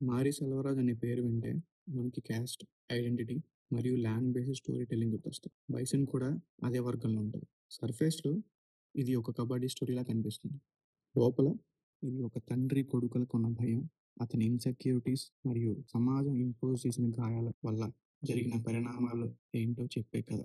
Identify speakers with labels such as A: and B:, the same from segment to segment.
A: మారి సెల్వరాజ్ అనే పేరు వింటే మనకి క్యాస్ట్, ఐడెంటిటీ మరియు ల్యాండ్ బేస్డ్ స్టోరీ టెల్లింగ్ గుర్తొస్తాయి. బైసన్ కూడా అదే వర్గంలో ఉంటుంది. సర్ఫేస్‌లో ఇది ఒక కబడ్డీ స్టోరీలా కనిపిస్తుంది. లోపల ఇది ఒక తండ్రి కొడుకులకు ఉన్న భయం, అతని ఇన్‌సెక్యూరిటీస్ మరియు సమాజం ఇంపోజ్ చేసిన గాయాల వల్ల జరిగిన పరిణామాలు ఏంటో చెప్పే కథ.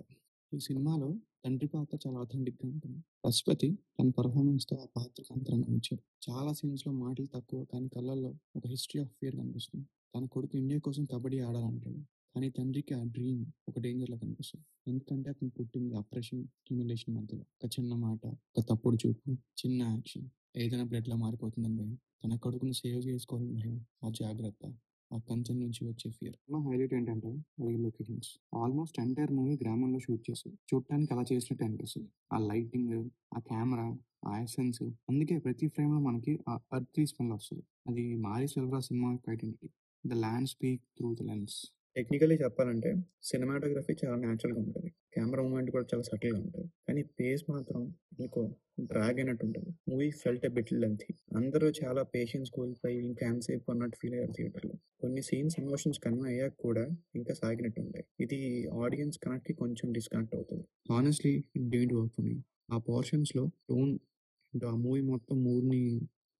A: ఈ సినిమాలో తండ్రి పాత్ర చాలా అథెంటిక్‌గా ఉంటుంది. పశుపతి తన పెర్ఫార్మెన్స్‌తో ఆ పాత్రకు అంతరంగం ఇచ్చారు. చాలా సీన్స్‌లో మాటలు తక్కువ కానీ కళ్ళల్లో ఒక హిస్టరీ ఆఫ్ ఫియర్ కనిపిస్తుంది. తన కొడుకు ఇండియా కోసం కబడ్డీ ఆడాలంటాడు. కానీ తండ్రికి ఆ డ్రీమ్ ఒక డేంజర్‌లా కనిపిస్తుంది. ఎందుకంటే అతను పుట్టింది అప్రెషన్, హ్యూమిలియేషన్ మధ్యలో. ఒక చిన్న మాట, ఒక తప్పుడు చూపు, చిన్న యాక్షన్ ఏదైనా బ్లడ్‌లా మారిపోతుందని భయం. తన కొడుకుని సేవ్ చేసుకోవాలని భయం. ఆ జాగ్రత్త, ఆ కంచె నుంచి వచ్చే ఫియర్. సినిమా హైలైట్ ఏంటంటే real locations. Almost entire movie గ్రామంలో షూట్ చేశారు. చూడటానికి అలా చేసినట్టు అనిపిస్తుంది. ఆ లైటింగ్, ఆ కెమెరా, ఆ ఎసెన్స్. అందుకే ప్రతి ఫ్రేమ్‌లో మనకి ఆ ఎర్తీ స్మెల్ వస్తది. అది మారి సెల్వరాజ్ సినిమా యొక్క identity. The land speak through the lens. Technically చెప్పాలంటే సినిమాటోగ్రఫీ చాలా న్యాచురల్‌గా ఉంటది. కెమెరా మూవ్‌మెంట్ కూడా చాలా సటిల్‌గా ఉంటది. కానీ పేస్ మాత్రం ఎందుకో డ్రాగ్ అయినట్టు ఉంటది. Movie felt a bit lengthy. అందరూ చాలా పేషెన్స్ కోల్పోయి ఇంకా ఎంతసేపు అన్నట్టు ఫీల్ అయ్యారు థియేటర్‌లో. కొన్ని సీన్స్ ఎమోషన్స్ కన్వే అయ్యాక కూడా ఇంకా సాగినట్టు ఉంటాయి. ఇది ఆడియన్స్ కనెక్ట్‌కి కొంచెం డిస్కనెక్ట్ అవుతది. Honestly it didn't work for me. ఆ పోర్షన్స్‌లో టోన్ అంటే ఆ మూవీ మొత్తం మూడ్‌ని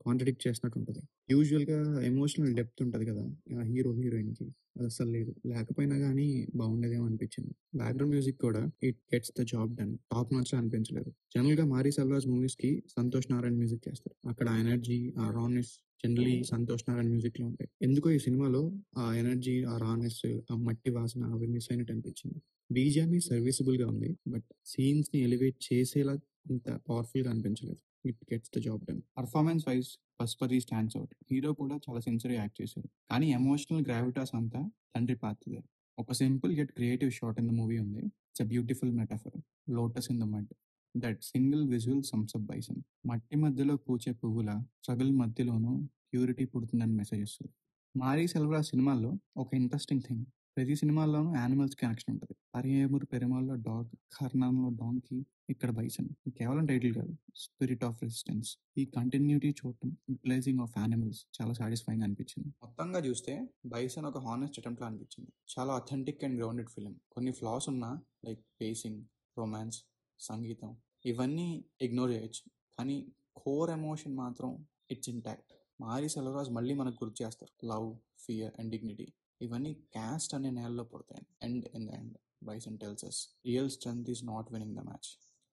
A: కాంట్రడిక్ట్ చేసినట్టు ఉంటది. యూజువల్‌గా ఎమోషనల్ డెప్త్ ఉంటది కదా! హీరో, హీరోయిన్‌కి అదస్సలు లేదు. లేకపోయినా గానీ బాగుండేదేమో అనిపించింది. బ్యాక్‌గ్రౌండ్ మ్యూజిక్ కూడా it gets the job done. Top నాచ్‌లా అనిపించలేదు. జనరల్‌గా మారి సెల్వరాజ్ మూవీస్‌కి సంతోష్ నారాయణ్ మ్యూజిక్ చేస్తారు. అక్కడ ఆ ఎనర్జీ, ఆ రానెస్ జనరల్లీ సంతోష్ నారాయణ్ మ్యూజిక్‌లో ఉంటాయి. ఎందుకో ఈ సినిమాలో ఆ ఎనర్జీ, ఆ రానెస్, ఆ మట్టి వాసన అవి మిస్ అయినట్టు అనిపించింది. బీజీఎం సర్వీసబుల్‌గా ఉంది. బట్ సీన్స్‌ని ఎలివేట్ చేసేలా అంత పవర్‌ఫుల్‌గా అనిపించలేదు. It gets the job done. Performance wise Pasupathi stands out. Hero కూడా చాలా సిన్సియర్‌గా యాక్ట్ చేశారు. కానీ ఎమోషనల్ గ్రావిటాస్ అంతా తండ్రి పాత్రదే. ఒక simple yet creative shot in the movie ఉంది. It's a beautiful metaphor. Lotus in the mud. That single visual sums up Bison. మట్టి మధ్యలో పూచే పువ్వుల స్ట్రగుల్ మధ్యలోనూ ప్యూరిటీ పుడుతుందని మెసేజ్ ఇస్తుంది. మారీ సెల్వరాజ్ సినిమాల్లో ఒక ఇంట్రెస్టింగ్ థింగ్, ప్రతి సినిమాల్లోనూ యానిమల్స్ కనెక్షన్ ఉంటుంది. అరియేమురు పెరుమాల్లో డాగ్, కర్ణంలో డాంకీ, ఇక్కడ బైసన్. ఇది కేవలం టైటిల్ కాదు, స్పిరిట్ ఆఫ్ రెసిస్టెన్స్. ఈ కంటిన్యూటీ చూడటం, యూటిలైజింగ్ ఆఫ్ యానిమల్స్ చాలా సాటిస్ఫైయింగ్ అనిపించింది. మొత్తంగా చూస్తే బైసన్ ఒక హానెస్ట్ అటెంప్ట్ అనిపించింది. చాలా అథెంటిక్ అండ్ గ్రౌండెడ్ ఫిలిం. కొన్ని ఫ్లాస్ ఉన్నా లైక్ పేసింగ్, రొమాన్స్, సంగీతం ఇవన్నీ ఇగ్నోర్ చేయొచ్చు. కానీ కోర్ ఎమోషన్ మాత్రం ఇట్స్ ఇంటాక్ట్. మారి సెల్వరాజ్ మళ్ళీ మనకు గుర్తు చేస్తారు. లవ్, ఫియర్ అండ్ డిగ్నిటీ ఇవన్నీ క్యాస్ట్ అనే నేలలో పుడతాయి. And in the end Bison tells us real strength is not winning the match,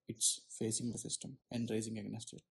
A: it's facing the system and rising against it.